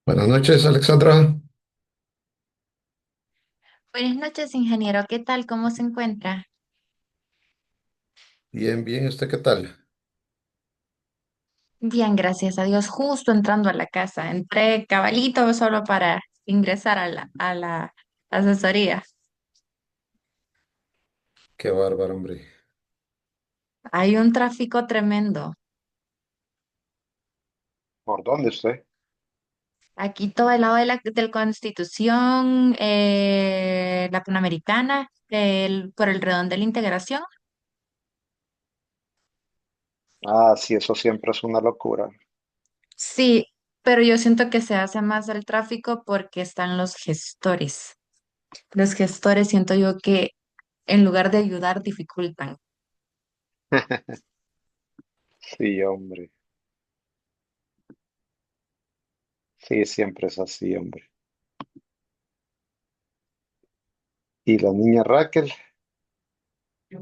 Buenas noches, Alexandra. Buenas noches, ingeniero. ¿Qué tal? ¿Cómo se encuentra? Bien, bien, ¿usted qué tal? Bien, gracias a Dios. Justo entrando a la casa. Entré cabalito solo para ingresar a la asesoría. Qué bárbaro, hombre. Hay un tráfico tremendo. ¿Por dónde usted? Aquí todo el lado de la Constitución, la Panamericana, por el Redón de la Integración. Ah, sí, eso siempre es una locura. Sí, pero yo siento que se hace más el tráfico porque están los gestores. Los gestores siento yo que en lugar de ayudar, dificultan. Sí, hombre. Sí, siempre es así, hombre. ¿Y la niña Raquel?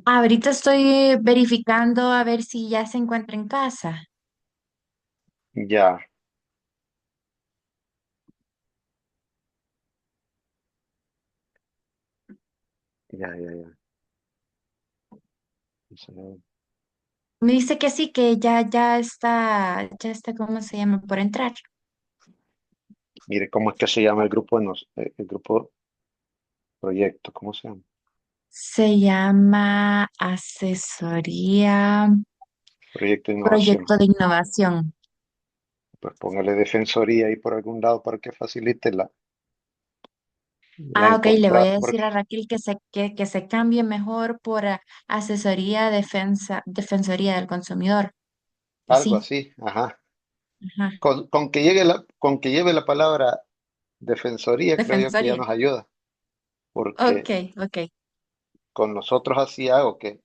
Ahorita estoy verificando a ver si ya se encuentra en casa. Ya, ya. Vamos a ver. Me dice que sí, que ya está, ¿cómo se llama? Por entrar. Mire, ¿cómo es que se llama el grupo el grupo proyecto? ¿Cómo se llama? Se llama Asesoría Proyecto de Innovación. Proyecto de Innovación. Pues póngale defensoría ahí por algún lado para que facilite la Ah, ok, le voy encontrada, a decir porque a Raquel que se cambie mejor por Defensoría del Consumidor. algo Así. así, ajá. Ajá. Con que lleve la palabra defensoría, creo yo que ya Defensoría. nos ayuda, Ok, porque ok. con nosotros así hago que,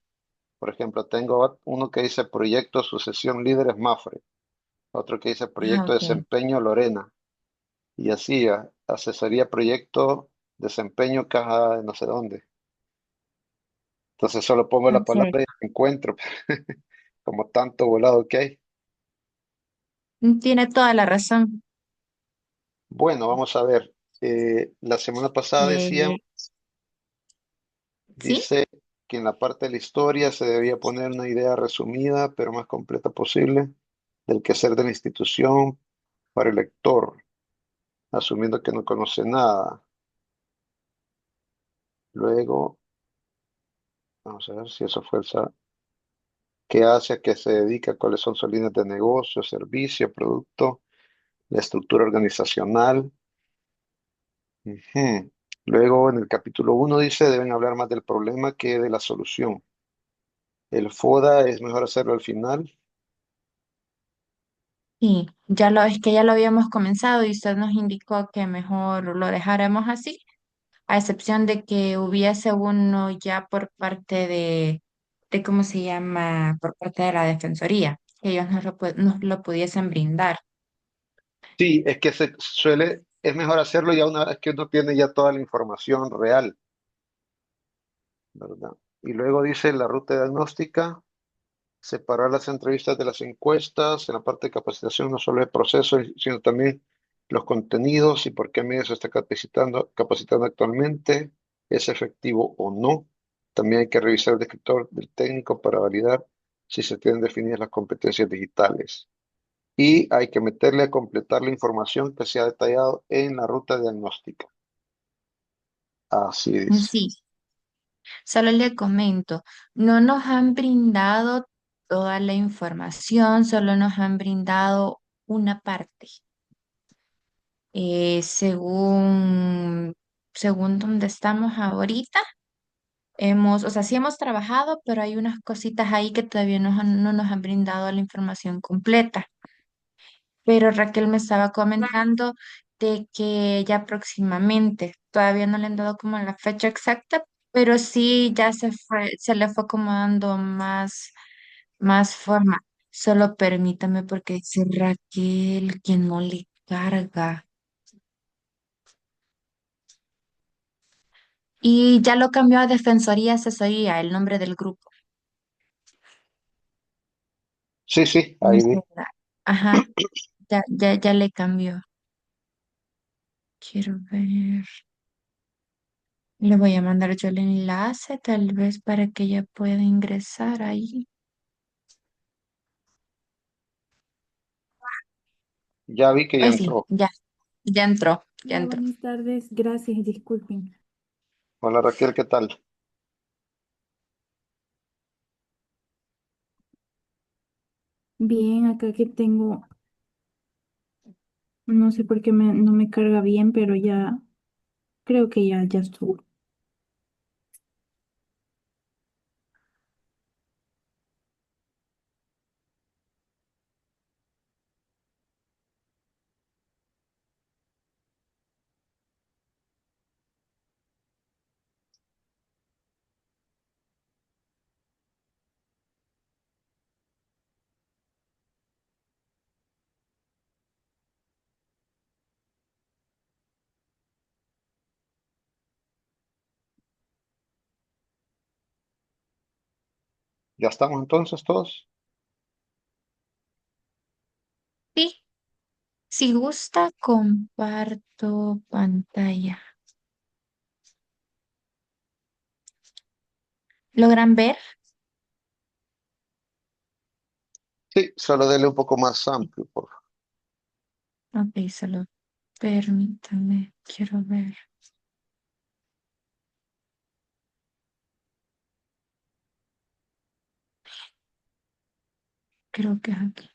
por ejemplo, tengo uno que dice Proyecto Sucesión Líderes Mafre, otro que dice Ah, Proyecto ok. Desempeño Lorena, y así, asesoría Proyecto Desempeño Caja de no sé dónde. Entonces solo pongo la Ok. palabra y la encuentro, como tanto volado que hay. Tiene toda la razón. Bueno, vamos a ver. La semana pasada Eh, decían, ¿Sí? dice que en la parte de la historia se debía poner una idea resumida, pero más completa posible, del quehacer de la institución para el lector, asumiendo que no conoce nada. Luego, vamos a ver si eso fue qué hace, a qué se dedica, cuáles son sus líneas de negocio, servicio, producto, la estructura organizacional. Ujú. Luego, en el capítulo uno dice, deben hablar más del problema que de la solución. El FODA es mejor hacerlo al final. Sí, es que ya lo habíamos comenzado y usted nos indicó que mejor lo dejáramos así, a excepción de que hubiese uno ya por parte de ¿cómo se llama? Por parte de la Defensoría, que ellos nos lo pudiesen brindar. Sí, es que es mejor hacerlo ya una vez que uno tiene ya toda la información real, ¿verdad? Y luego dice la ruta diagnóstica, separar las entrevistas de las encuestas, en la parte de capacitación no solo el proceso, sino también los contenidos y por qué medio se está capacitando actualmente, es efectivo o no. También hay que revisar el descriptor del técnico para validar si se tienen definidas las competencias digitales. Y hay que meterle a completar la información que se ha detallado en la ruta diagnóstica. Así dice. Sí, solo le comento, no nos han brindado toda la información, solo nos han brindado una parte. Según donde estamos ahorita, o sea, sí hemos trabajado, pero hay unas cositas ahí que todavía no nos han brindado la información completa. Pero Raquel me estaba comentando de que ya próximamente, todavía no le han dado como la fecha exacta, pero sí ya se le fue acomodando más forma. Solo permítame porque dice Raquel que no le carga. Y ya lo cambió a Defensoría Asesoría, el nombre del grupo. Sí, sí, No ahí sé, vi. Ajá, ya le cambió. quiero ver. Le voy a mandar yo el enlace, tal vez para que ella pueda ingresar ahí. Ya vi que ya Ay, sí, entró. ya entró, ya Hola, entró. buenas tardes. Gracias, disculpen. Hola Raquel, ¿qué tal? Bien, acá que tengo, no sé por qué no me carga bien, pero ya creo que ya estuvo. ¿Ya estamos entonces todos? Sí, si gusta, comparto pantalla. ¿Logran ver? Sí, solo dele un poco más amplio, por favor. Ok, solo permítame, quiero ver. Creo que es aquí.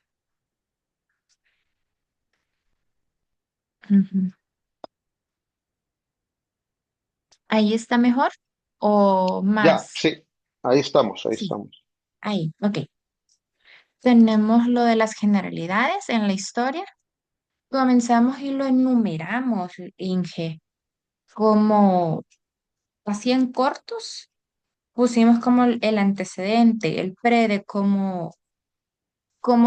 Ujú. ¿Ahí está mejor o Ya, más? sí, ahí estamos, ahí Sí, estamos. ahí, ok. Tenemos lo de las generalidades en la historia. Comenzamos y lo enumeramos, Inge, como así en cortos. Pusimos como el antecedente, el pre de cómo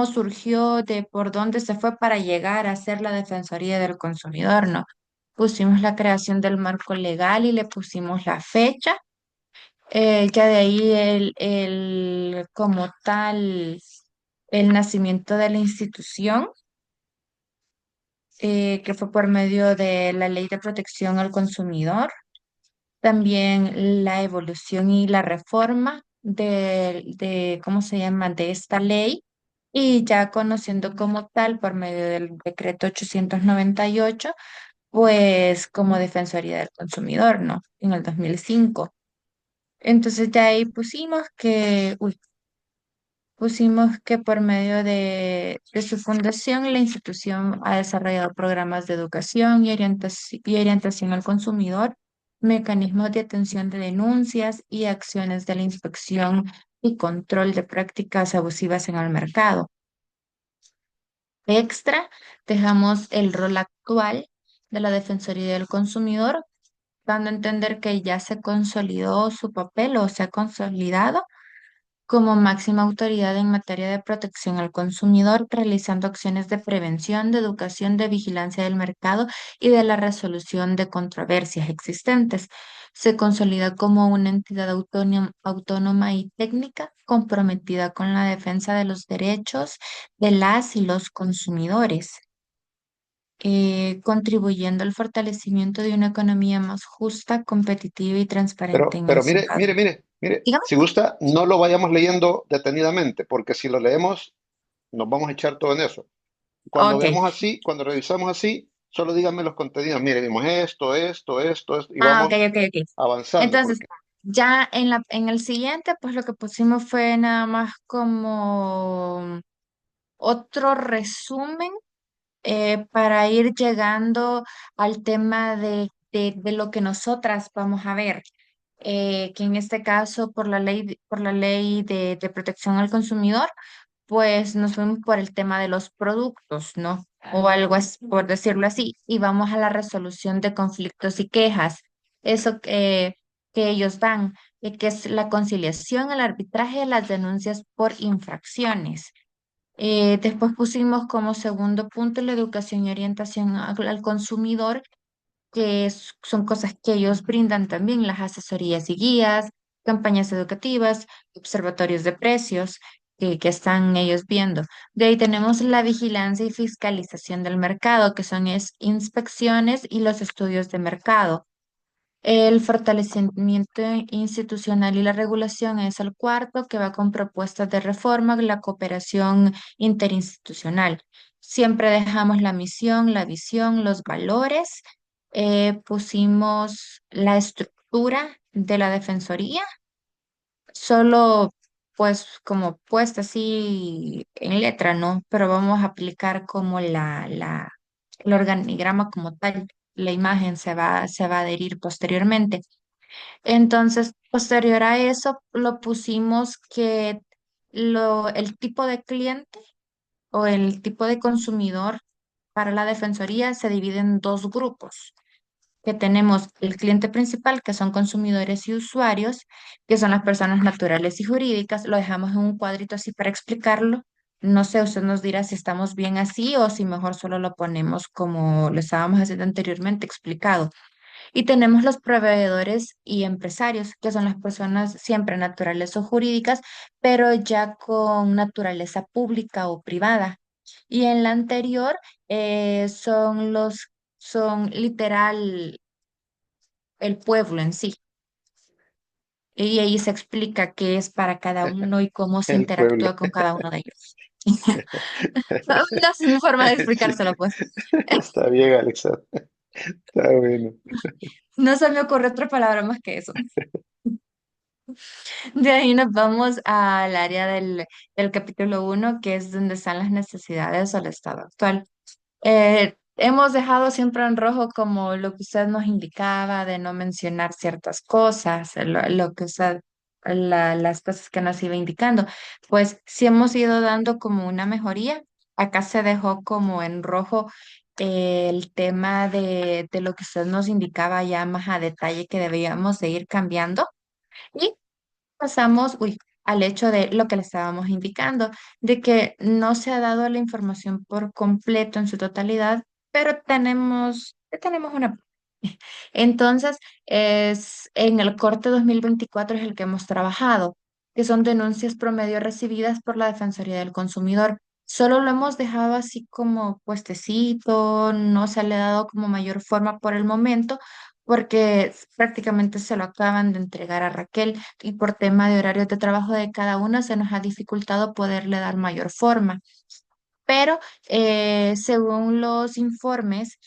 surgió, de por dónde se fue para llegar a ser la Defensoría del Consumidor, ¿no? Pusimos la creación del marco legal y le pusimos la fecha. Ya de ahí como tal, el nacimiento de la institución, que fue por medio de la Ley de Protección al Consumidor. También la evolución y la reforma ¿cómo se llama?, de esta ley. Y ya conociendo como tal, por medio del decreto 898, pues como Defensoría del Consumidor, ¿no? En el 2005. Entonces de ahí pusimos que por medio de su fundación, la institución ha desarrollado programas de educación y orientación al consumidor, mecanismos de atención de denuncias y acciones de la inspección y control de prácticas abusivas en el mercado. Extra, dejamos el rol actual de la Defensoría del Consumidor, dando a entender que ya se consolidó su papel o se ha consolidado como máxima autoridad en materia de protección al consumidor, realizando acciones de prevención, de educación, de vigilancia del mercado y de la resolución de controversias existentes. Se consolida como una entidad autónoma y técnica comprometida con la defensa de los derechos de las y los consumidores, contribuyendo al fortalecimiento de una economía más justa, competitiva y transparente en el Pero mire, ciudadano. mire, mire, mire, Dígame. si gusta, no lo vayamos leyendo detenidamente, porque si lo leemos, nos vamos a echar todo en eso. Cuando Ok. vemos así, cuando revisamos así, solo díganme los contenidos. Mire, vimos esto, y Ah, ok, vamos ok, ok. avanzando, Entonces, porque, ya en el siguiente, pues lo que pusimos fue nada más como otro resumen, para ir llegando al tema de lo que nosotras vamos a ver. Que en este caso, por la ley de protección al consumidor, pues nos fuimos por el tema de los productos, ¿no? O algo así, por decirlo así, y vamos a la resolución de conflictos y quejas. Eso que ellos dan, que es la conciliación, el arbitraje de las denuncias por infracciones. Después pusimos como segundo punto la educación y orientación al consumidor, son cosas que ellos brindan también, las asesorías y guías, campañas educativas, observatorios de precios, que están ellos viendo. De ahí tenemos la vigilancia y fiscalización del mercado, que son inspecciones y los estudios de mercado. El fortalecimiento institucional y la regulación es el cuarto, que va con propuestas de reforma, la cooperación interinstitucional. Siempre dejamos la misión, la visión, los valores. Pusimos la estructura de la defensoría, solo pues como puesta así en letra, ¿no? Pero vamos a aplicar como el organigrama como tal. La imagen se va a adherir posteriormente. Entonces, posterior a eso, lo pusimos que el tipo de cliente o el tipo de consumidor para la defensoría se divide en dos grupos, que tenemos el cliente principal, que son consumidores y usuarios, que son las personas naturales y jurídicas. Lo dejamos en un cuadrito así para explicarlo. No sé, usted nos dirá si estamos bien así o si mejor solo lo ponemos como lo estábamos haciendo anteriormente explicado. Y tenemos los proveedores y empresarios, que son las personas siempre naturales o jurídicas, pero ya con naturaleza pública o privada. Y en la anterior son literal el pueblo en sí. Y ahí se explica qué es para cada uno y cómo se El pueblo. interactúa con cada uno de ellos. No, no es mi forma de explicárselo, pues. Está bien, Alexa. Está bueno. No se me ocurre otra palabra más que eso. De ahí nos vamos al área del capítulo uno, que es donde están las necesidades o el estado actual. Hemos dejado siempre en rojo como lo que usted nos indicaba de no mencionar ciertas cosas, lo que usted, las cosas que nos iba indicando. Pues sí hemos ido dando como una mejoría. Acá se dejó como en rojo el tema de lo que usted nos indicaba ya más a detalle que debíamos de ir cambiando. Y pasamos, al hecho de lo que le estábamos indicando, de que no se ha dado la información por completo en su totalidad, pero tenemos una. Entonces, es en el corte 2024 es el que hemos trabajado, que son denuncias promedio recibidas por la Defensoría del Consumidor. Solo lo hemos dejado así como puestecito, no se le ha dado como mayor forma por el momento, porque prácticamente se lo acaban de entregar a Raquel y por tema de horarios de trabajo de cada uno se nos ha dificultado poderle dar mayor forma. Pero según los informes,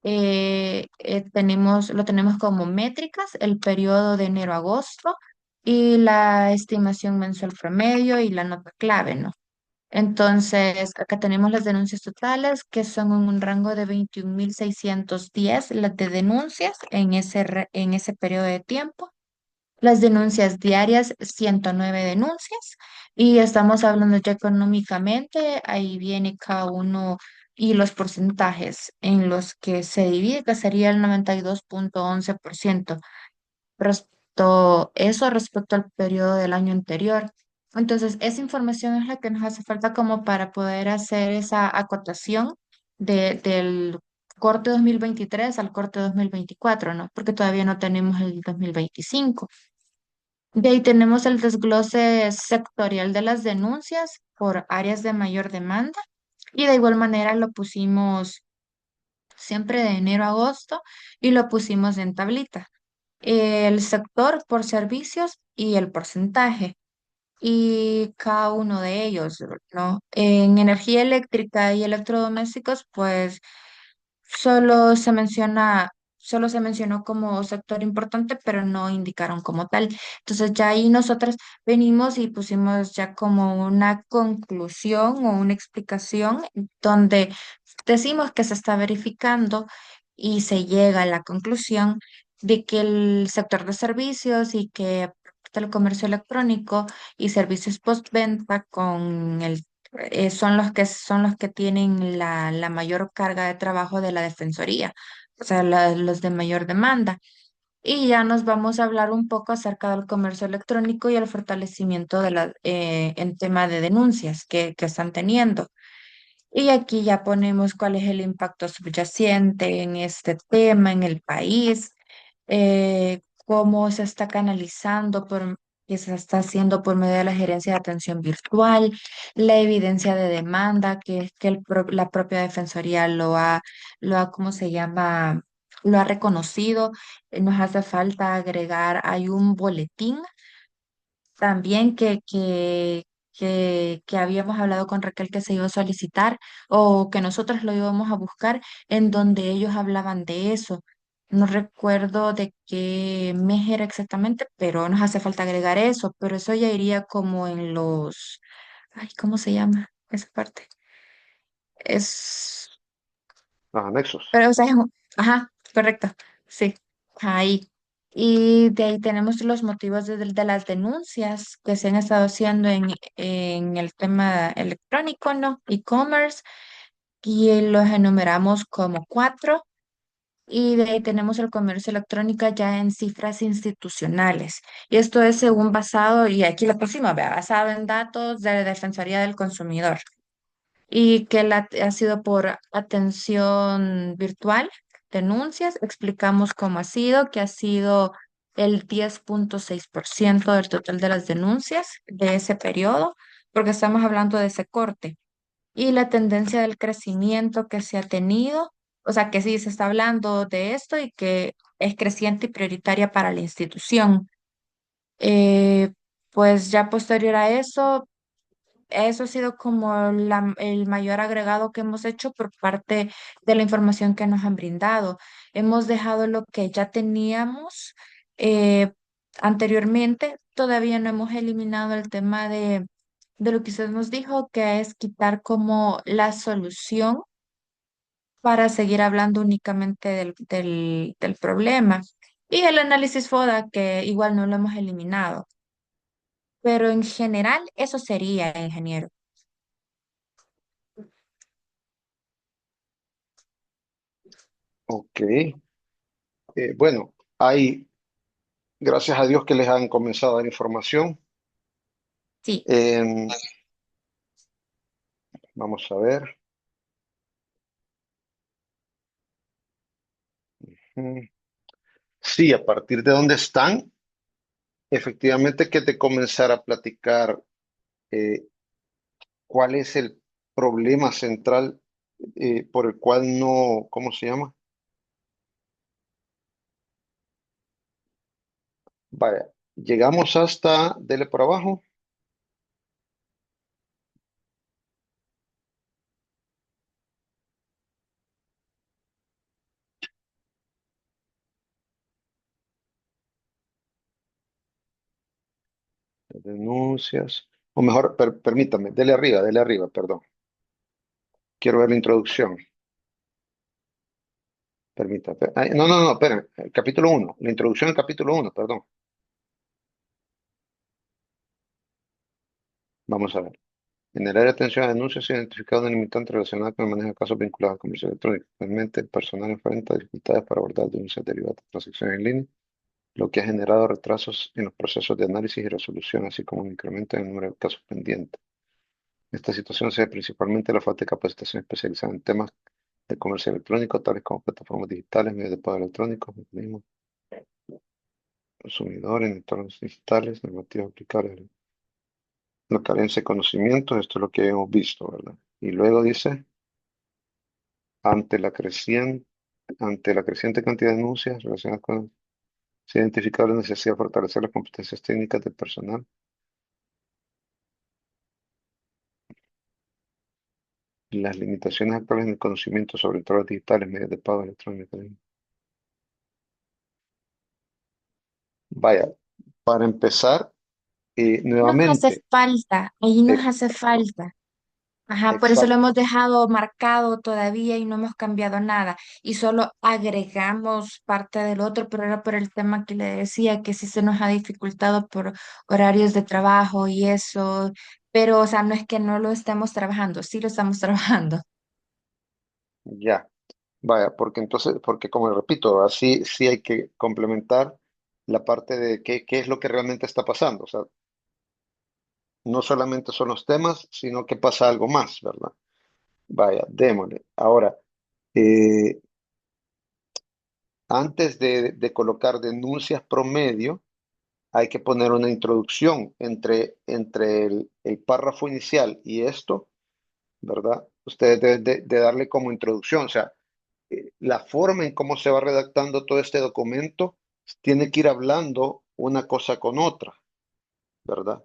lo tenemos como métricas, el periodo de enero a agosto y la estimación mensual promedio y la nota clave, ¿no? Entonces, acá tenemos las denuncias totales, que son en un rango de 21.610 las de denuncias en ese periodo de tiempo. Las denuncias diarias, 109 denuncias. Y estamos hablando ya económicamente, ahí viene cada uno y los porcentajes en los que se divide, que sería el 92,11%. Respecto al periodo del año anterior. Entonces, esa información es la que nos hace falta como para poder hacer esa acotación del corte 2023 al corte 2024, ¿no? Porque todavía no tenemos el 2025. De ahí tenemos el desglose sectorial de las denuncias por áreas de mayor demanda y de igual manera lo pusimos siempre de enero a agosto y lo pusimos en tablita. El sector por servicios y el porcentaje y cada uno de ellos, ¿no? En energía eléctrica y electrodomésticos, pues Solo se menciona, solo se mencionó como sector importante, pero no indicaron como tal. Entonces ya ahí nosotras venimos y pusimos ya como una conclusión o una explicación donde decimos que se está verificando y se llega a la conclusión de que el sector de servicios y que el comercio electrónico y servicios postventa son los que tienen la mayor carga de trabajo de la defensoría, o sea, los de mayor demanda. Y ya nos vamos a hablar un poco acerca del comercio electrónico y el fortalecimiento en tema de denuncias que están teniendo. Y aquí ya ponemos cuál es el impacto subyacente en este tema en el país, cómo se está canalizando que se está haciendo por medio de la gerencia de atención virtual, la evidencia de demanda, que la propia Defensoría ¿cómo se llama? Lo ha reconocido. Nos hace falta agregar, hay un boletín también que habíamos hablado con Raquel que se iba a solicitar o que nosotros lo íbamos a buscar, en donde ellos hablaban de eso. No recuerdo de qué mes era exactamente, pero nos hace falta agregar eso, pero eso ya iría como en ay, ¿cómo se llama esa parte? Es Los anexos. pero, o sea, ajá, correcto, sí, ahí. Y de ahí tenemos los motivos de las denuncias que se han estado haciendo en el tema electrónico, ¿no? E-commerce, y los enumeramos como cuatro. Y de ahí tenemos el comercio electrónico ya en cifras institucionales. Y esto es según basado, y aquí la próxima, vea, basado en datos de la Defensoría del Consumidor y que ha sido por atención virtual, denuncias. Explicamos cómo ha sido, que ha sido el 10,6% del total de las denuncias de ese periodo, porque estamos hablando de ese corte. Y la tendencia del crecimiento que se ha tenido, o sea, que sí se está hablando de esto y que es creciente y prioritaria para la institución. Eh, pues ya posterior a eso ha sido como el mayor agregado que hemos hecho por parte de la información que nos han brindado. Hemos dejado lo que ya teníamos eh, anteriormente. Todavía no hemos eliminado el tema de lo que usted nos dijo, que es quitar como la solución para seguir hablando únicamente del problema. Y el análisis FODA, que igual no lo hemos eliminado. Pero en general, eso sería, ingeniero. Ok. Bueno, gracias a Dios que les han comenzado a dar información. Sí. Em, Vamos a ver. Mm, Sí, a partir de donde están, efectivamente que te comenzar a platicar eh, cuál es el problema central por el cual no, ¿cómo se llama? Vaya, llegamos hasta, dele por abajo, denuncias, o mejor, permítame, dele arriba, perdón. Quiero ver la introducción. Permítame. No, no, no, espera. Capítulo uno. La introducción al capítulo uno, perdón. Vamos a ver. En el área de atención a denuncias se ha identificado una limitante relacionada con el manejo de casos vinculados al comercio electrónico. Actualmente, el personal enfrenta dificultades para abordar denuncias derivadas de transacciones en línea, lo que ha generado retrasos en los procesos de análisis y resolución, así como un incremento en el número de casos pendientes. Esta situación se debe principalmente a la falta de capacitación especializada en temas de comercio electrónico, tales como plataformas digitales, medios de pago electrónicos, mecanismos consumidores, entornos digitales, normativas aplicables. La carencia de conocimientos, esto es lo que hemos visto, ¿verdad? Y luego dice, ante la creciente, ante la creciente cantidad de denuncias relacionadas con, se ha identificado la necesidad de fortalecer las competencias técnicas del personal y las limitaciones actuales en el conocimiento sobre entornos digitales, medios de pago electrónicos. Vaya, para empezar, Nos hace nuevamente, falta, ahí nos ex- hace falta. Ajá, por eso lo hemos exacto, dejado marcado todavía y no hemos cambiado nada. Y solo agregamos parte del otro, pero era por el tema que le decía, que sí se nos ha dificultado por horarios de trabajo y eso. Pero, o sea, no es que no lo estemos trabajando, sí lo estamos trabajando. ya. Vaya, porque entonces, porque como repito, así sí hay que complementar la parte de qué es lo que realmente está pasando. O sea, no solamente son los temas, sino que pasa algo más, ¿verdad? Vaya, démosle. Ahora, eh, antes de colocar denuncias promedio, hay que poner una introducción entre el párrafo inicial y esto, ¿verdad? Ustedes deben de darle como introducción, o sea, la forma en cómo se va redactando todo este documento tiene que ir hablando una cosa con otra, ¿verdad?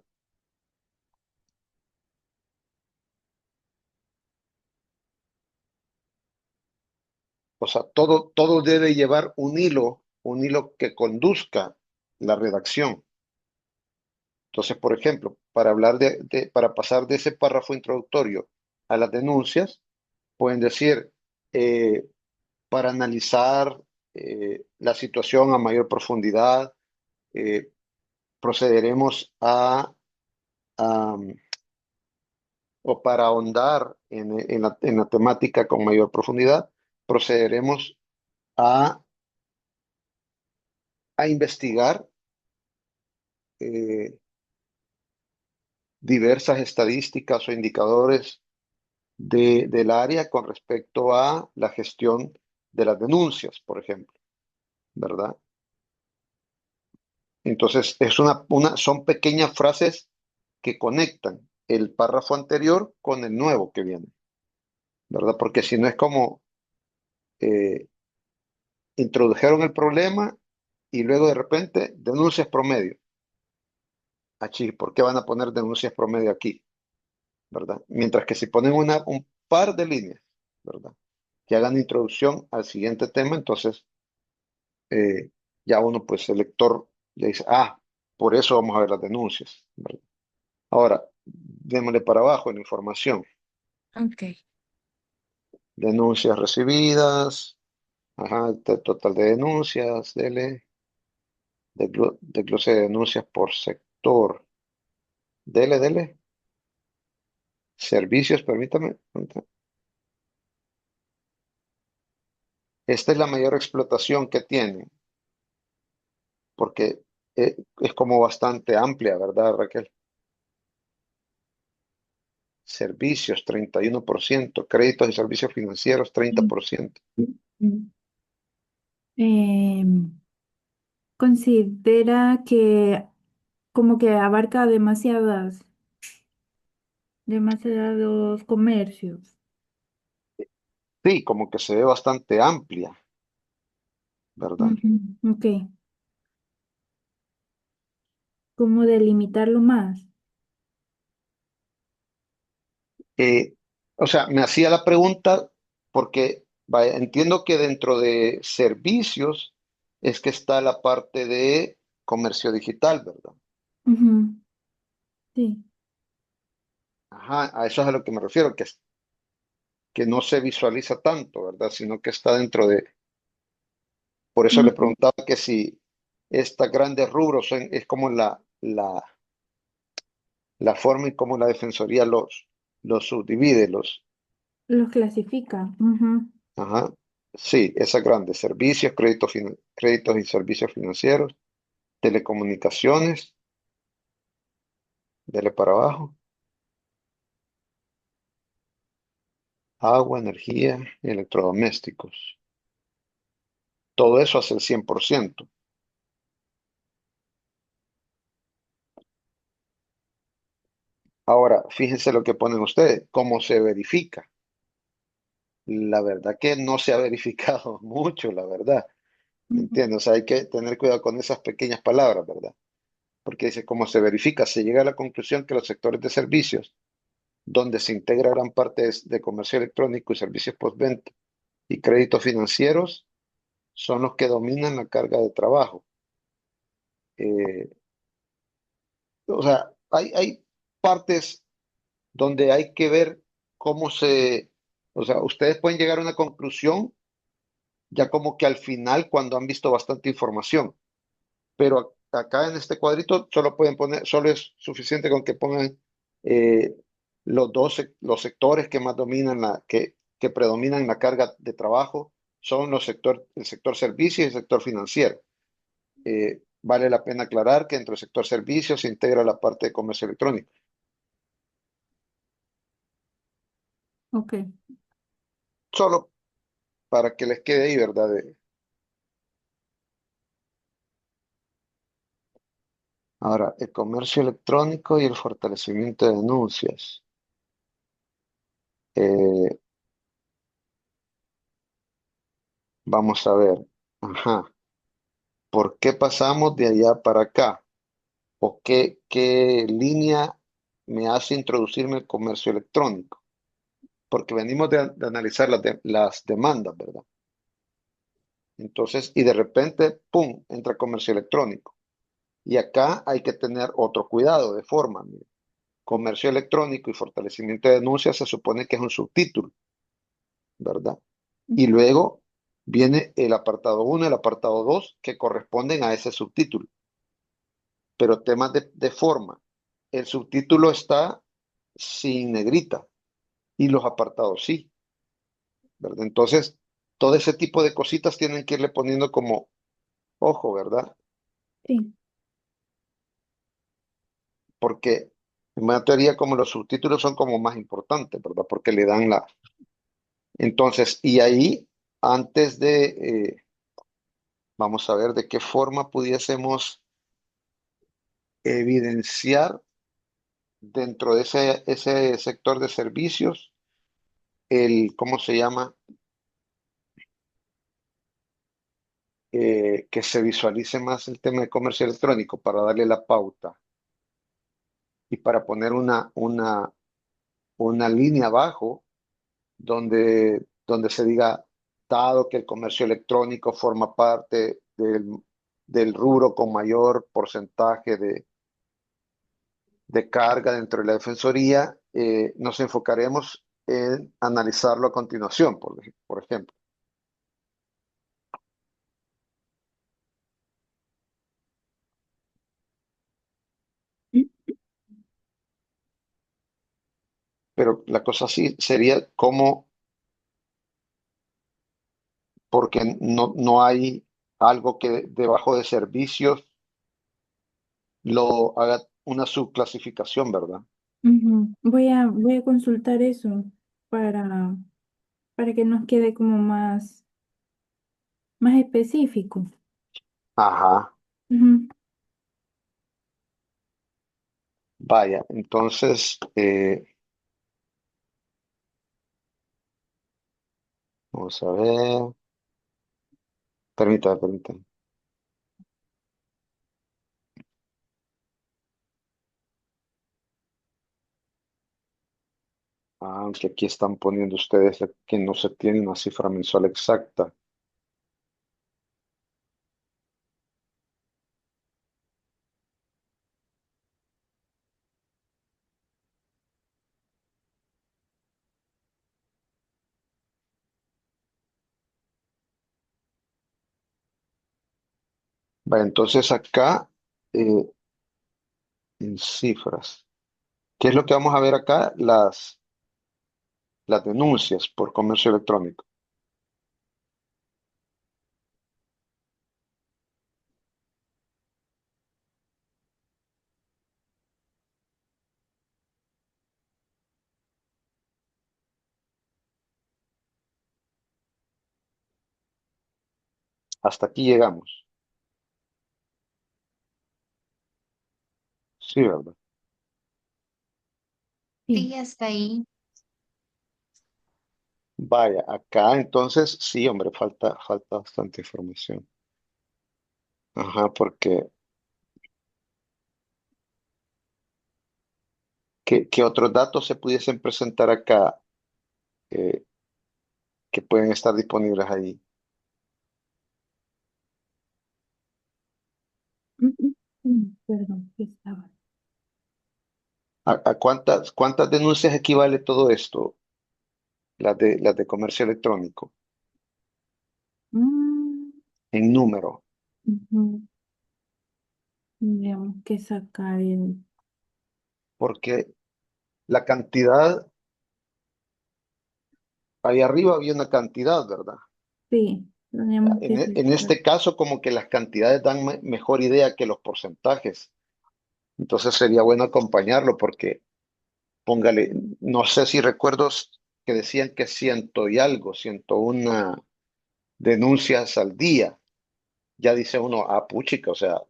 O sea, todo debe llevar un hilo que conduzca la redacción. Entonces, por ejemplo, para hablar para pasar de ese párrafo introductorio a las denuncias, pueden decir, eh, para analizar la situación a mayor profundidad, eh, procederemos a, o para ahondar en la temática con mayor profundidad, procederemos a, a investigar eh, diversas estadísticas o indicadores del área con respecto a la gestión de las denuncias, por ejemplo, ¿verdad? Entonces, son pequeñas frases que conectan el párrafo anterior con el nuevo que viene, ¿verdad? Porque si no es como eh, introdujeron el problema y luego de repente denuncias promedio. Achí, ¿por qué van a poner denuncias promedio aquí? ¿Verdad? Mientras que si ponen un par de líneas, ¿verdad? Que hagan introducción al siguiente tema, entonces eh, ya uno, pues el lector le dice, ah, por eso vamos a ver las denuncias, ¿verdad? Ahora, démosle para abajo en información. Ok. Denuncias recibidas, ajá, total de denuncias, dele, desglose de denuncias por sector, dele, servicios, permítame. Esta es la mayor explotación que tiene, porque es como bastante amplia, ¿verdad, Raquel? Servicios, 31%, créditos y servicios financieros, 30%. Mm. Em, considera que como que abarca demasiados comercios. Sí, como que se ve bastante amplia, ¿verdad? Ujú, ok, ¿cómo delimitarlo más? Eh, o sea, me hacía la pregunta porque vaya, entiendo que dentro de servicios es que está la parte de comercio digital, ¿verdad? Ujú, sí. Ajá, a eso es a lo que me refiero, que no se visualiza tanto, ¿verdad? Sino que está dentro de... Por eso le Ujú. preguntaba que si estas grandes rubros es como la forma en cómo la Defensoría los subdivide, Los clasifica. Ujú, ajá, sí, esas grandes, servicios, créditos y servicios financieros, telecomunicaciones, dele para abajo, agua, energía, electrodomésticos. Todo eso hace el 100%. Ahora, fíjense lo que ponen ustedes, cómo se verifica. La verdad que no se ha verificado mucho, la verdad. ¿Me ujú. entiendes? O sea, hay que tener cuidado con esas pequeñas palabras, ¿verdad? Porque dice, cómo se verifica, se llega a la conclusión que los sectores de servicios, donde se integra gran parte de comercio electrónico y servicios postventa y créditos financieros, son los que dominan la carga de trabajo. Eh, o sea, hay partes donde hay que ver cómo o sea, ustedes pueden llegar a una conclusión ya como que al final cuando han visto bastante información, pero acá en este cuadrito solo pueden poner, solo es suficiente con que pongan eh, los sectores que más dominan que predominan la carga de trabajo son el sector servicios y el sector financiero. Vale la pena aclarar que dentro del sector servicios se integra la parte de comercio electrónico. Ok. Solo para que les quede ahí, ¿verdad? Ahora, el comercio electrónico y el fortalecimiento de denuncias. Eh, vamos a ver. Ajá. ¿Por qué pasamos de allá para acá? ¿O qué línea me hace introducirme el comercio electrónico? Porque venimos de analizar las demandas, ¿verdad? Entonces, y de repente, ¡pum!, entra comercio electrónico. Y acá hay que tener otro cuidado de forma. Mire. Comercio electrónico y fortalecimiento de denuncias se supone que es un subtítulo, ¿verdad? Y luego viene el apartado uno y el apartado 2 que corresponden a ese subtítulo. Pero temas de forma. El subtítulo está sin negrita y los apartados sí, ¿verdad? Entonces, todo ese tipo de cositas tienen que irle poniendo como ojo, ¿verdad? Sí. Porque en una teoría como los subtítulos son como más importantes, ¿verdad? Porque le dan la... Entonces, y ahí, antes vamos a ver de qué forma pudiésemos evidenciar dentro de ese sector de servicios ¿cómo se llama? Que se visualice más el tema de comercio electrónico para darle la pauta y para poner una línea abajo donde se diga, dado que el comercio electrónico forma parte del rubro con mayor porcentaje de carga dentro de la Defensoría, nos enfocaremos en analizarlo a continuación, por ejemplo. Pero la cosa sí sería cómo, porque no hay algo que debajo de servicios lo haga una subclasificación, ¿verdad? Ujú. Voy a consultar eso para, para que nos quede como más específico. Ajá, Ujú. vaya, entonces, vamos a ver, permítame. Aunque aquí están poniendo ustedes que no se tiene una cifra mensual exacta. Vaya, entonces acá, eh, en cifras, ¿qué es lo que vamos a ver acá? Las denuncias por comercio electrónico. Hasta aquí llegamos. Sí, ¿verdad? Sí. Sí, hasta ahí. Vaya, acá entonces, sí, hombre, falta bastante información. Ajá, porque ¿qué otros datos se pudiesen presentar acá eh, que pueden estar disponibles ahí? Perdón, que estaba. ¿A cuántas denuncias equivale todo esto? Las de comercio electrónico, Mm, en número. ujú. Tendríamos que sacar el... Porque la cantidad, ahí arriba había una cantidad, ¿verdad? Sí, tendríamos En, que e- en sacar. este caso, como que las cantidades dan mejor idea que los porcentajes. Entonces sería bueno acompañarlo porque, póngale, no sé si recuerdos que decían que ciento y algo, 101 denuncias al día. Ya dice uno, puchica, o sea,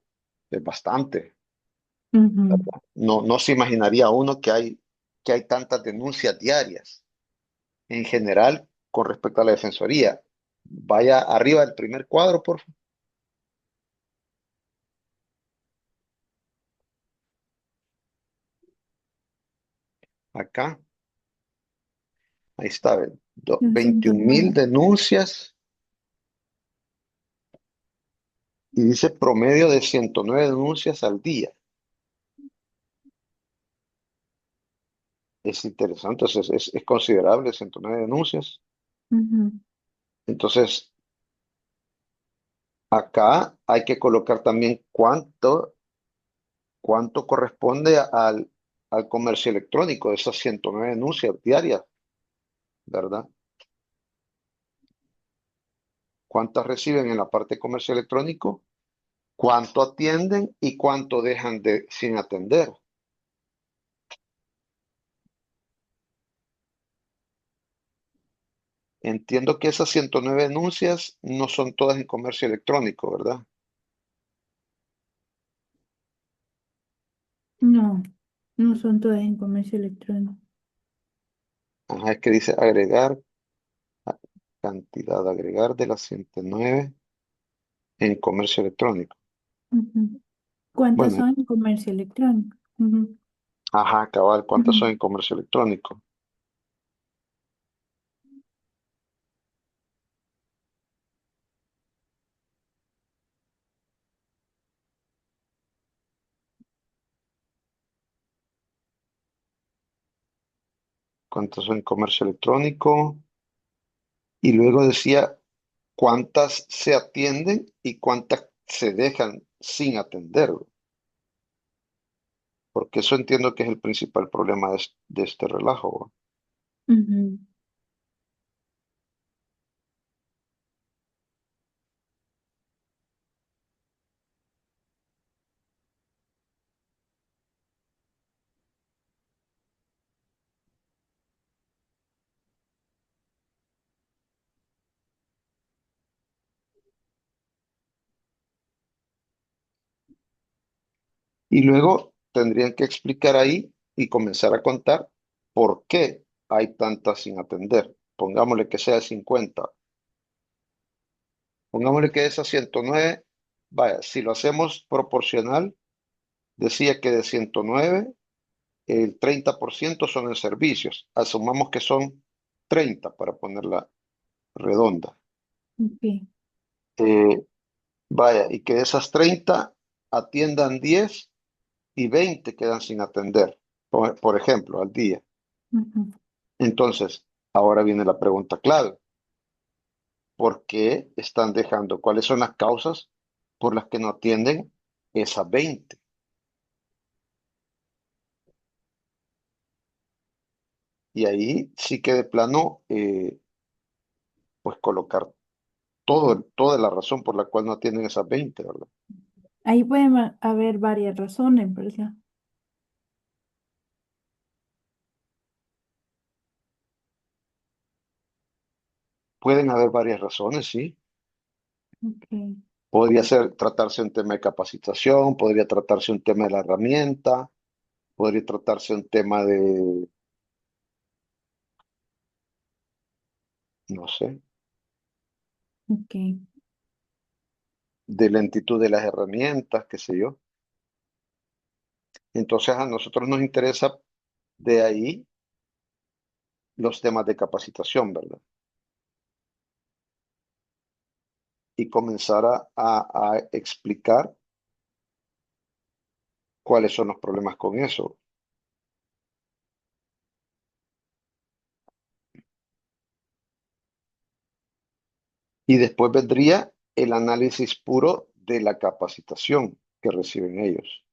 es bastante. Ujú. No, no se imaginaría uno que hay tantas denuncias diarias en general con respecto a la Defensoría. Vaya arriba del primer cuadro, por favor. Acá, ahí está, ve, Son 21.000 109. denuncias y dice promedio de 109 denuncias al día. Es interesante, es considerable, 109 denuncias. Ujú. Entonces, acá hay que colocar también cuánto corresponde al comercio electrónico de esas 109 denuncias diarias, ¿verdad? ¿Cuántas reciben en la parte de comercio electrónico? ¿Cuánto atienden y cuánto dejan sin atender? Entiendo que esas 109 denuncias no son todas en comercio electrónico, ¿verdad? No, no son todas en comercio electrónico. Ajá, es que dice agregar, ah, cantidad, agregar de las 109 en comercio electrónico. Ujú. ¿Cuántas Bueno, son en comercio electrónico? Ujú. ajá, cabal, ¿cuántas Ujú. son en comercio electrónico? ¿Cuántas son en comercio electrónico? Y luego decía cuántas se atienden y cuántas se dejan sin atender, porque eso entiendo que es el principal problema de este relajo, ¿va? Ujú. Y luego tendrían que explicar ahí y comenzar a contar por qué hay tantas sin atender. Pongámosle que sea 50. Pongámosle que de esas 109, vaya, si lo hacemos proporcional, decía que de 109 el 30% son en servicios. Asumamos que son 30 para ponerla redonda. Ok. Eh, vaya, y que de esas 30 atiendan 10 y 20 quedan sin atender, por ejemplo, al día. Ujú. Entonces, ahora viene la pregunta clave. ¿Por qué están dejando? ¿Cuáles son las causas por las que no atienden esas 20? Y ahí sí que de plano, pues colocar toda la razón por la cual no atienden esas 20, ¿verdad? Ahí pueden haber varias razones, ¿verdad? Pueden haber varias razones, sí. Ok. Podría tratarse un tema de capacitación, podría tratarse un tema de la herramienta, podría tratarse un tema de, no sé, Ok. de lentitud de las herramientas, qué sé yo. Entonces a nosotros nos interesa de ahí los temas de capacitación, ¿verdad? Y comenzar a explicar cuáles son los problemas con eso. Y después vendría el análisis puro de la capacitación que reciben ellos.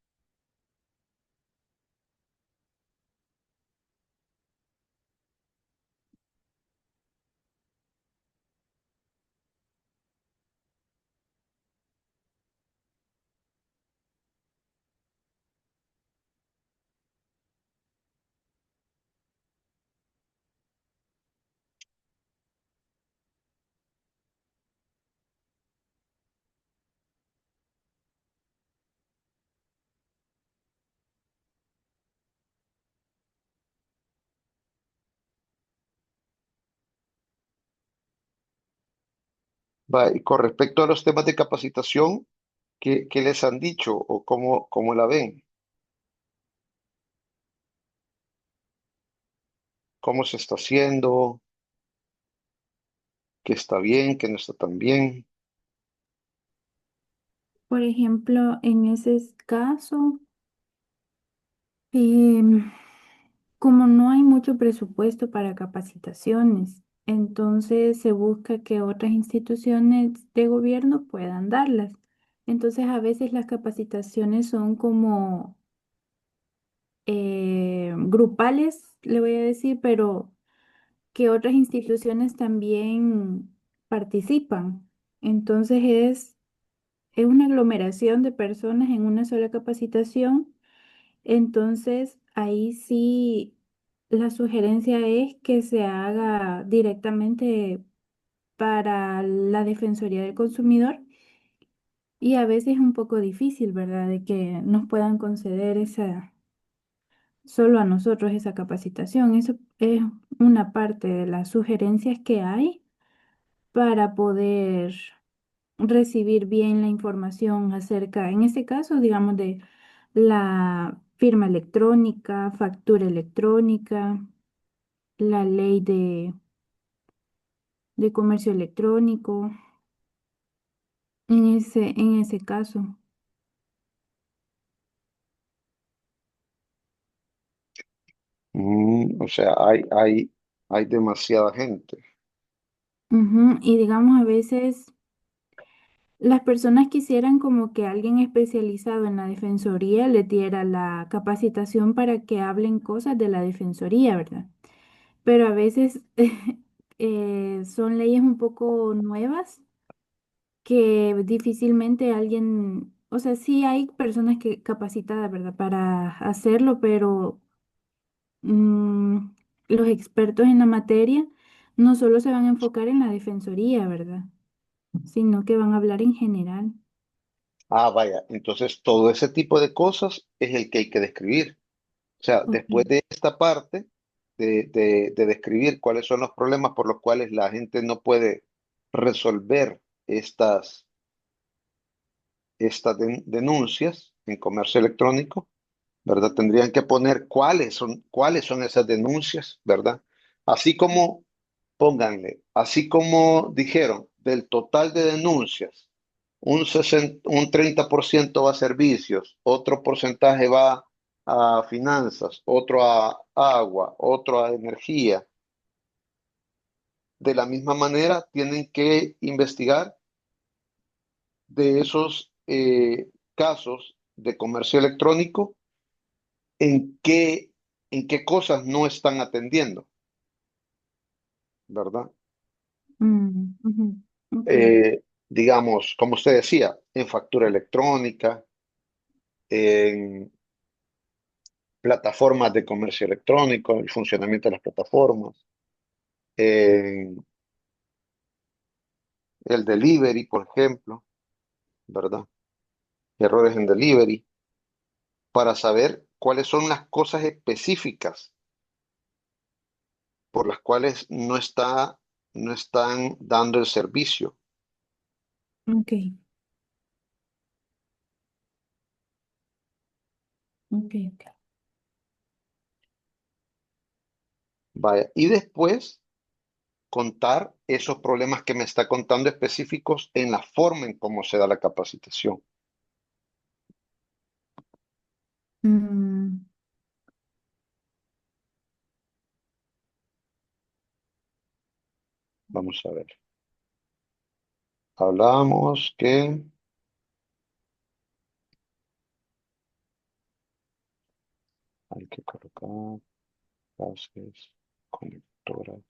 Y con respecto a los temas de capacitación, ¿qué les han dicho o cómo la ven? ¿Cómo se está haciendo? ¿Qué está bien? ¿Qué no está tan bien? Por ejemplo, en ese caso, em, como no hay mucho presupuesto para capacitaciones, entonces se busca que otras instituciones de gobierno puedan darlas. Entonces, a veces las capacitaciones son como grupales, le voy a decir, pero que otras instituciones también participan. Entonces es una aglomeración de personas en una sola capacitación. Entonces ahí sí la sugerencia es que se haga directamente para la Defensoría del Consumidor y a veces es un poco difícil, ¿verdad? De que nos puedan conceder esa, solo a nosotros esa capacitación. Eso es una parte de las sugerencias que hay para poder recibir bien la información acerca, en este caso, digamos, de la firma electrónica, factura electrónica, la ley de comercio electrónico, en ese caso. O sea, hay demasiada gente. Ujú. Y digamos, a veces las personas quisieran como que alguien especializado en la defensoría les diera la capacitación para que hablen cosas de la defensoría, ¿verdad? Pero a veces son leyes un poco nuevas que difícilmente alguien, o sea, sí hay personas que capacitadas, ¿verdad? Para hacerlo, pero mm, los expertos en la materia no solo se van a enfocar en la defensoría, ¿verdad? Sino que van a hablar en general. Vaya, entonces todo ese tipo de cosas es el que hay que describir. O sea, Ok. después de esta parte de describir cuáles son los problemas por los cuales la gente no puede resolver estas denuncias en comercio electrónico, ¿verdad? Tendrían que poner cuáles son esas denuncias, ¿verdad? Así como, pónganle, así como dijeron, del total de denuncias, un 30% va a servicios, otro porcentaje va a finanzas, otro a agua, otro a energía. De la misma manera, tienen que investigar de esos casos de comercio electrónico en qué cosas no están atendiendo, ¿verdad? Ujú. Ok. Digamos, como usted decía, en factura electrónica, en plataformas de comercio electrónico, el funcionamiento de las plataformas, en el delivery, por ejemplo, ¿verdad? Errores en delivery, para saber cuáles son las cosas específicas por las cuales no están dando el servicio. Ok. Ok. Ok. Vaya, y después contar esos problemas que me está contando específicos en la forma en cómo se da la capacitación. Mm, Vamos a ver. Hablamos que hay que colocar bases conectoras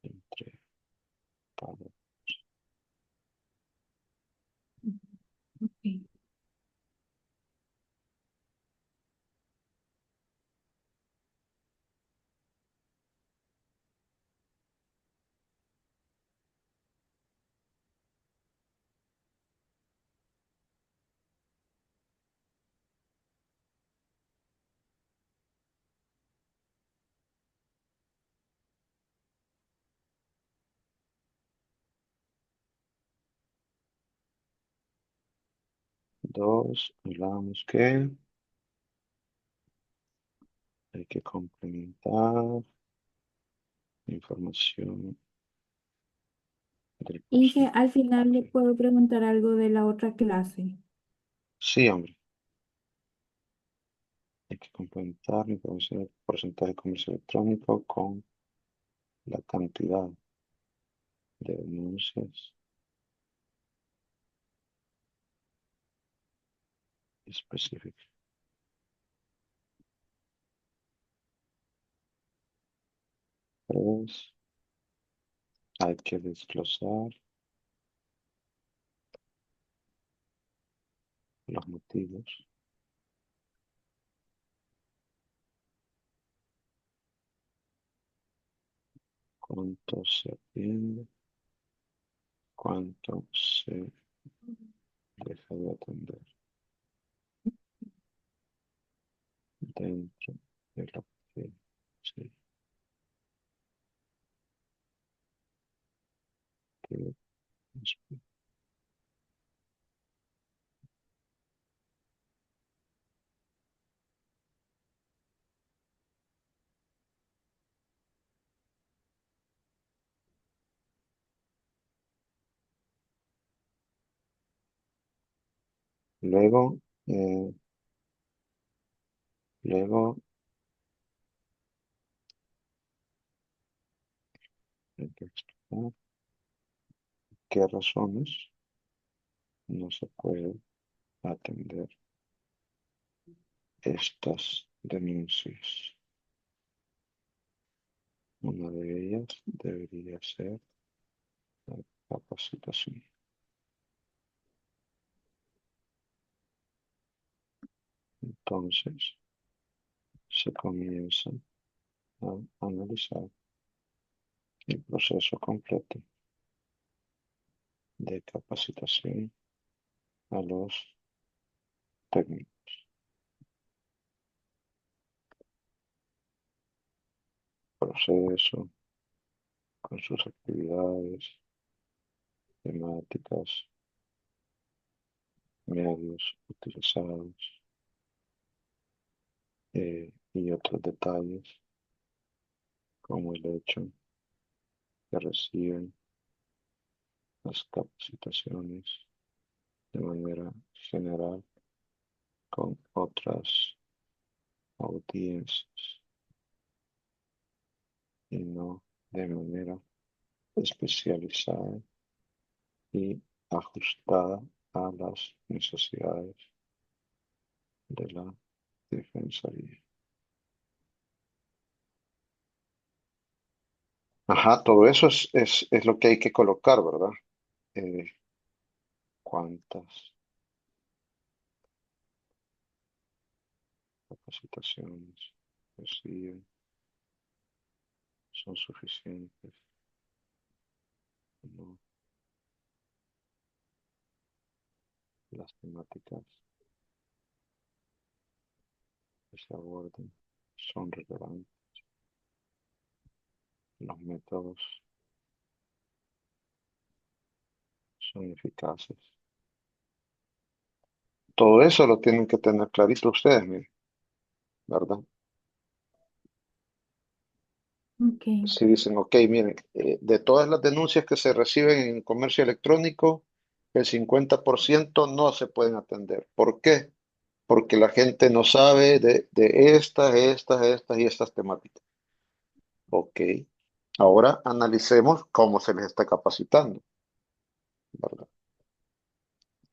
entre pagos. ok. 2, hablamos que hay que complementar información del Y que al proceso. final le Ok. puedo preguntar algo de la otra clase. Sí, hombre. Hay que complementar la información del porcentaje de comercio electrónico con la cantidad de denuncias específicas. 3, hay que desglosar los motivos. Cuánto se atiende, cuánto se deja de atender dentro de lo que se quiere. Luego, luego hay que explicar qué razones no se puede atender estas denuncias. Una de ellas debería ser la capacitación. Entonces, se comienza a analizar el proceso completo de capacitación a los técnicos. Proceso con sus actividades, temáticas, medios utilizados y otros detalles como el hecho que reciben las capacitaciones de manera general con otras audiencias y no de manera especializada y ajustada a las necesidades de la defensoría. Ajá, todo eso es lo que hay que colocar, ¿verdad? Eh, ¿Cuántas capacitaciones reciben? ¿Son suficientes? ¿No? Las temáticas que se abordan son relevantes. Los métodos son eficaces. Todo eso lo tienen que tener clarito ustedes, miren, ¿verdad? Ok. Si dicen, ok, miren, de todas las denuncias que se reciben en comercio electrónico, el 50% no se pueden atender. ¿Por qué? Porque la gente no sabe de estas y estas temáticas. Ok, ahora analicemos cómo se les está capacitando, ¿verdad?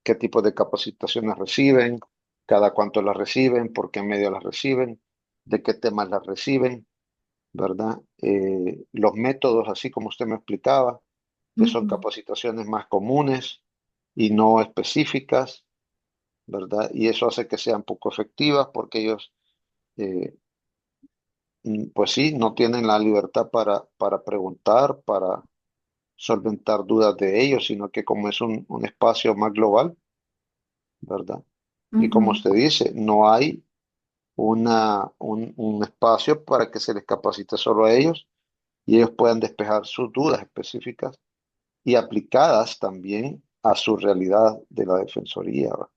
¿Qué tipo de capacitaciones reciben? ¿Cada cuánto las reciben? ¿Por qué medio las reciben? ¿De qué temas las reciben? ¿Verdad? Los métodos, así como usted me explicaba, que son Ujú, capacitaciones más comunes y no específicas, ¿verdad? Y eso hace que sean poco efectivas porque ellos, eh, pues sí, no tienen la libertad para preguntar, para solventar dudas de ellos, sino que como es un espacio más global, ¿verdad? Y como ujú, usted dice, no hay un espacio para que se les capacite solo a ellos y ellos puedan despejar sus dudas específicas y aplicadas también a su realidad de la defensoría, ¿verdad?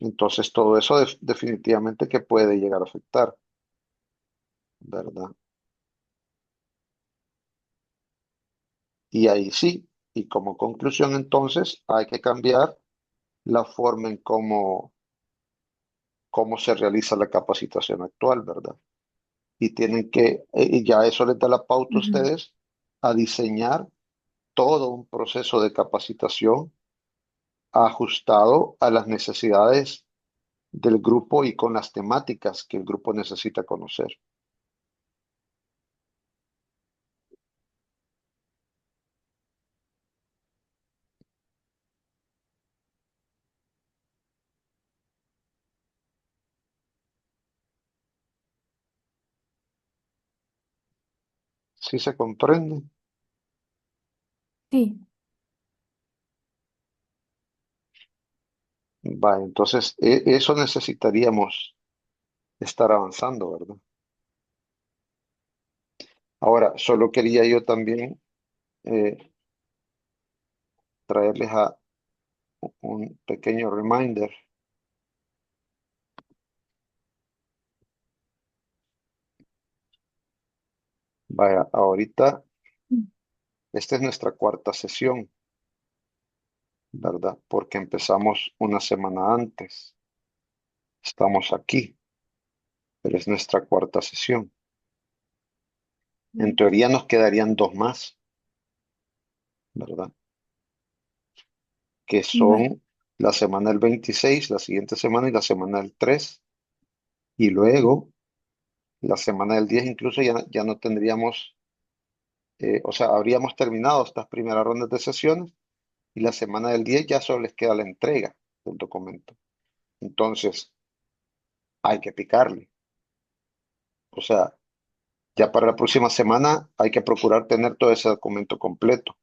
Entonces todo eso definitivamente que puede llegar a afectar, ¿verdad? Y ahí sí, y como conclusión entonces hay que cambiar la forma en cómo se realiza la capacitación actual, ¿verdad? Y tienen que, y ya eso les da la pauta a Ujú. ustedes a diseñar todo un proceso de capacitación ajustado a las necesidades del grupo y con las temáticas que el grupo necesita conocer. ¿Sí se comprende? Sí, Va, entonces eso necesitaríamos estar avanzando, ¿verdad? Ahora, solo quería yo también eh, traerles a un pequeño reminder. Vaya, ahorita mm, esta es nuestra cuarta sesión, ¿verdad? Porque empezamos una semana antes. Estamos aquí, pero es nuestra cuarta sesión. En teoría nos quedarían dos más, ¿verdad? Que vale. son la semana del 26, la siguiente semana y la semana del 3. Y luego, la semana del 10 incluso ya no tendríamos, o sea, habríamos terminado estas primeras rondas de sesiones y la semana del 10 ya solo les queda la entrega del documento. Entonces, hay que picarle. O sea, ya para la próxima semana hay que procurar tener todo ese documento completo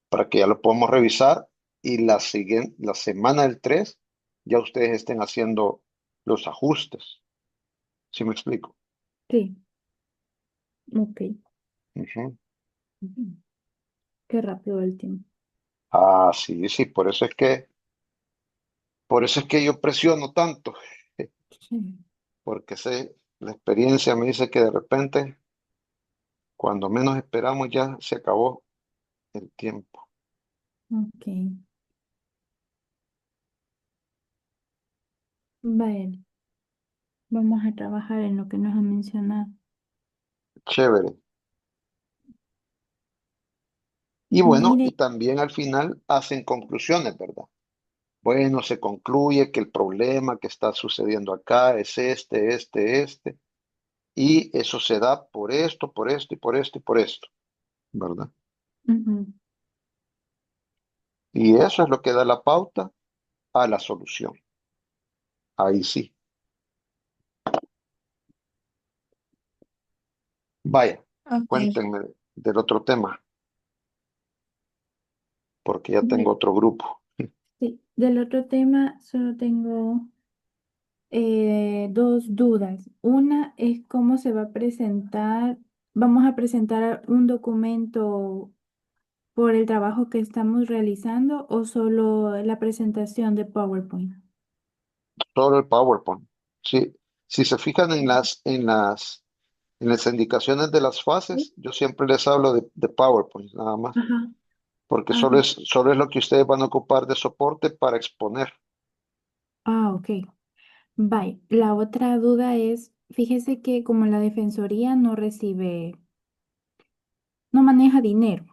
para que ya lo podamos revisar y la semana del 3 ya ustedes estén haciendo los ajustes. ¿Sí me explico? Sí, ok. Ujú. Ujú. Qué rápido el tiempo. Ah, sí, sí, por eso es que yo presiono tanto, Sí, porque sé, la experiencia me dice que de repente, cuando menos esperamos, ya se acabó el tiempo. ok. Vale, vamos a trabajar en lo que nos han mencionado. Chévere. Y bueno, y Mire, también al final hacen conclusiones, ¿verdad? Bueno, se concluye que el problema que está sucediendo acá es este, y eso se da por esto y por esto y por esto, ¿verdad? ujú, Y eso es lo que da la pauta a la solución. Ahí sí. Vaya, Ok. cuéntenme del otro tema, porque ya tengo del, otro grupo. sí, del otro tema solo tengo dos dudas. Una es cómo se va a presentar. Vamos a presentar un documento por el trabajo que estamos realizando o solo la presentación de PowerPoint. Solo el PowerPoint. Sí, si se fijan en las indicaciones de las Sí. fases, yo siempre les hablo de PowerPoint, nada más, Ajá, porque solo ajá. es lo que ustedes van a ocupar de soporte para exponer. Ah, ok. Bye. La otra duda es, fíjese que como la Defensoría no recibe, no maneja dinero,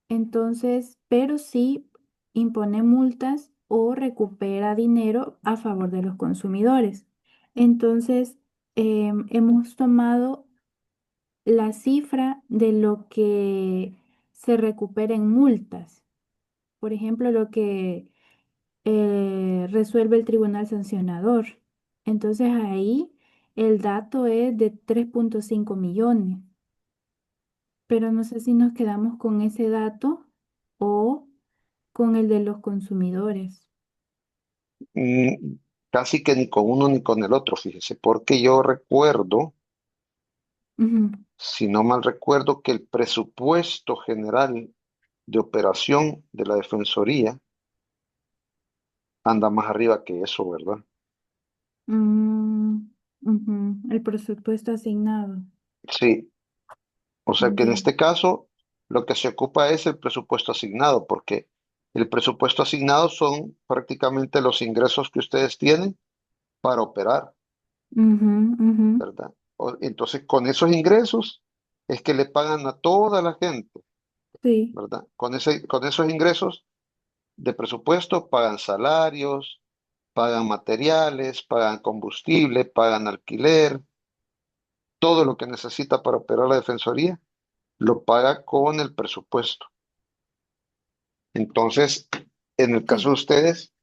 entonces, pero sí impone multas o recupera dinero a favor de los consumidores. Entonces, hemos tomado la cifra de lo que se recupera en multas. Por ejemplo, lo que resuelve el tribunal sancionador. Entonces ahí el dato es de 3,5 millones, pero no sé si nos quedamos con ese dato o con el de los consumidores. Mm, Casi que ni con uno ni con el otro, fíjese, porque yo recuerdo, Ujú, si no mal recuerdo, que el presupuesto general de operación de la Defensoría anda más arriba que eso, ¿verdad? Mm, ujú, el presupuesto asignado. Sí, o sea que en Ya. este caso lo que se ocupa es el presupuesto asignado, porque el presupuesto asignado son prácticamente los ingresos que ustedes tienen para operar, Ujú, ujú, ¿verdad? Entonces, con esos ingresos es que le pagan a toda la gente, sí. ¿verdad? Con esos ingresos de presupuesto pagan salarios, pagan materiales, pagan combustible, pagan alquiler, todo lo que necesita para operar la defensoría lo paga con el presupuesto. Entonces, en el caso Sí. de ustedes,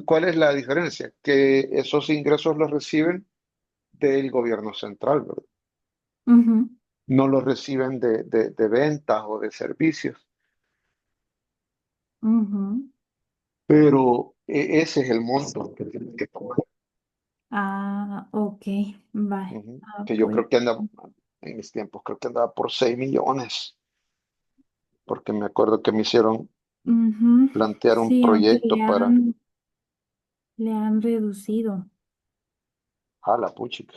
¿cuál es la diferencia? Que esos ingresos los reciben del gobierno central, ¿verdad? Ujú, No los reciben de ventas o de servicios, ujú. pero ese es el monto que tienen que tomar. Ah, ok. Vale. Ujú. Ah, Que yo pues. creo que anda, en mis tiempos, creo que andaba por 6 millones, porque me acuerdo que me hicieron Ujú. plantear un Sí, aunque proyecto para, le han reducido. a la puchica,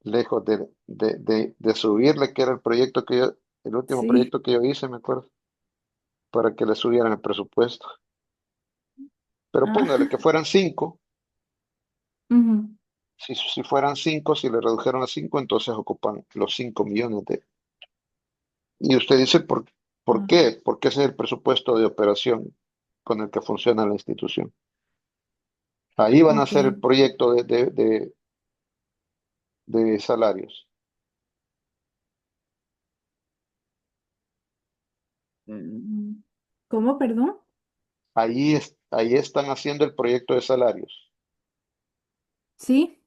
lejos de subirle, que era el proyecto que yo, el último Sí. proyecto que yo hice, me acuerdo, para que le subieran el presupuesto. Pero Ah, póngale que fueran cinco, ujú. si fueran cinco, si le redujeron a cinco, entonces ocupan los 5 millones de... Y usted dice, ¿por Ah, qué? Porque ese es el presupuesto de operación con el que funciona la institución. Ahí van a ok. hacer el proyecto de salarios. Mm, ¿cómo, perdón? Ahí están haciendo el proyecto de salarios. Sí,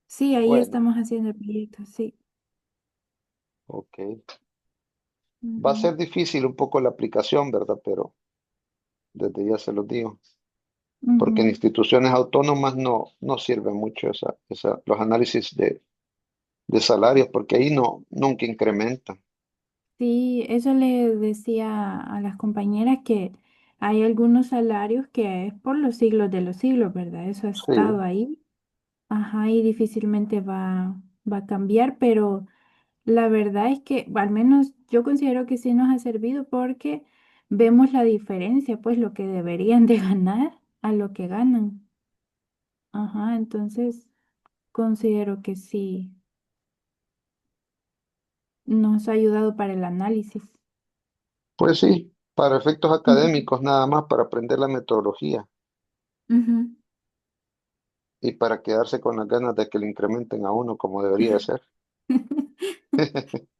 sí, ahí Bueno, estamos haciendo el proyecto, sí. ok. Va a Ujú, ser difícil un poco la aplicación, ¿verdad? Pero desde ya se los digo. Porque en ujú. instituciones autónomas no sirve mucho los análisis de salarios, porque ahí nunca incrementan. Sí, eso le decía a las compañeras que hay algunos salarios que es por los siglos de los siglos, ¿verdad? Eso ha estado Sí, ahí, ajá, y difícilmente va a cambiar, pero la verdad es que al menos yo considero que sí nos ha servido porque vemos la diferencia, pues lo que deberían de ganar a lo que ganan. Ajá, entonces considero que sí nos ha ayudado para el análisis. pues sí, para efectos Ujú. académicos nada más, para aprender la metodología Ujú. y para quedarse con las ganas de que le incrementen a uno como debería de ser.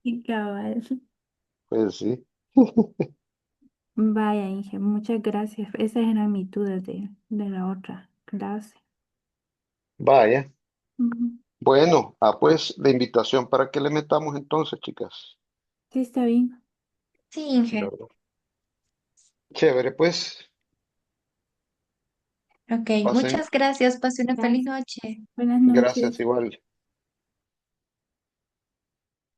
Y cabal. Pues sí, Vaya, Inge, muchas gracias. Esas eran mis dudas de la otra clase. vaya. Ujú. Bueno, pues la invitación para que le metamos entonces, chicas. Sí, está bien. Sí, Inge. ¿Verdad? Chévere, pues, Ok, pasen. muchas gracias. Pase una feliz Gracias. noche. Buenas Gracias noches. igual.